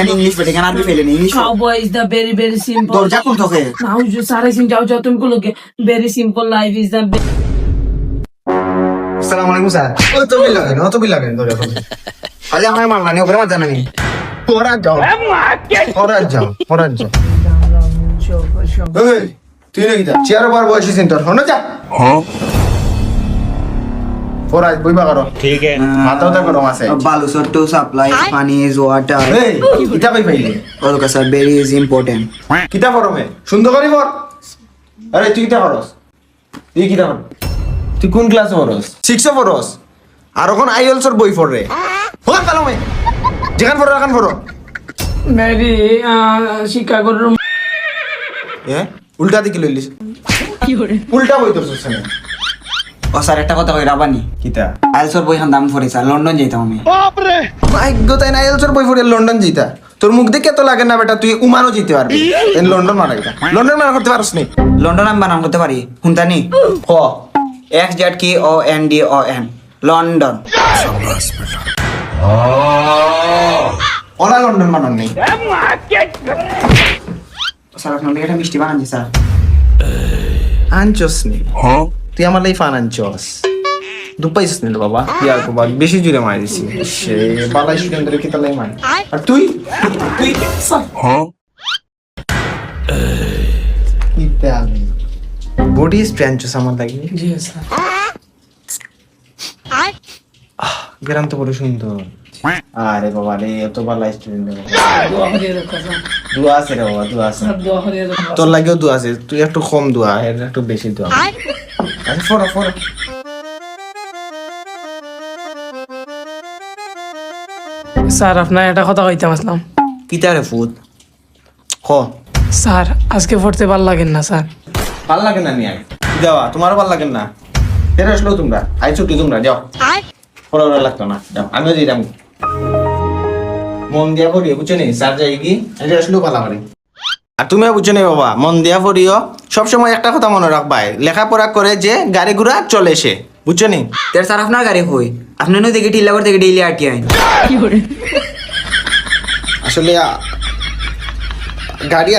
English बेटे क्या भी फेले नहीं Cowboy is the very very simple. दौड़ जा कौन तो है Now you सारे सिंह जाओ तुमको लोगे very simple life is the अस्सलाम वालेकुम सर तो भी लगे दौड़ जा अरे हमें मारना नहीं ऊपर मत जाना नहीं और जाओ তুই নাকি যা চেয়ার ওভার বসে সেন্টার হনো যা ফরাজ বইবা করো ठीक है মাথাও তো গরম আছে बालूसर to supply money is water এই কিতা পাই পাইলে और का सर very is important কিতা ফরমে সুন্দর করি পড় আরে তুই কিতা করস তুই কিতা কর তুই কোন ক্লাসে পড়স 6 এ পড়স আর এখন আইএলসর বই পড় রে হল কালমে যেখান পড়ো রাখান পড়ো very Chicago room. এ উল্টা দিকে লইলিস উল্টা বই তোর সনে ও স্যার একটা কথা কই রাবানি কিতা আইলসর বই খান দাম পড়েছে লন্ডন যাইতাম আমি ভাগ্য তাই না আইএলসর বই পড়ে লন্ডন জিতা তোর মুখ দেখে তো লাগে না বেটা তুই উমানও জিতে পারবি এন লন্ডন মারা গেটা লন্ডন মারা করতে পারছ নি লন্ডন আমি বানান করতে পারি হুনতানি হ XZKONDON লন্ডন ওলা লন্ডন মানান নেই স্যার আপনার একটা মিষ্টি বানাচ্ছি স্যার আনচস নি তুই আমার লাই ফান আনচস দুপাইছিস নি বাবা ইয়ার বাবা বেশি জুড়ে মারি দিছি সে বালা স্টুডেন্টদের কি তালাই মারি আর তুই কিতে আমি বডি স্প্রেঞ্চস আমার লাগি Yes sir. গ্রাম তো বড় সুন্দর আরে বাবা রে এত বালা student Dua hari rakha sir. দুয়া আছে রে বাবা দুয়া আছে Sir dua hari rakha. তোর লাগেও দুয়া আছে তুই একটু কম দুয়া এর একটু বেশি দুয়া আরে ফোড়া স্যার আপনার একটা কথা কইতাম আসলাম কিতা রে ফুট খ স্যার আজকে পড়তে ভাল লাগেন না স্যার ভাল লাগে না নি আই দেওয়া তোমারও ভাল লাগে না ফের আসলো তোমরা আই ছুটি তোমরা যাও পড়া লাগতো না যাও আমিও দিতাম মন দিয়া পড়িও বুঝছো নি স্যার যাই কি এটা আসলো পালা করে আর তুমিও বুঝছো নি বাবা মন দিয়া পড়িও সবসময় একটা কথা মনে রাখবাই লেখাপড়া করে যে গাড়ি ঘোড়া চলে সে বুঝছো নি তের স্যার আপনার গাড়ি কই আপনি নই দেখে টিলা করে থেকে ডেইলি আটি আইন আসলে গাড়ি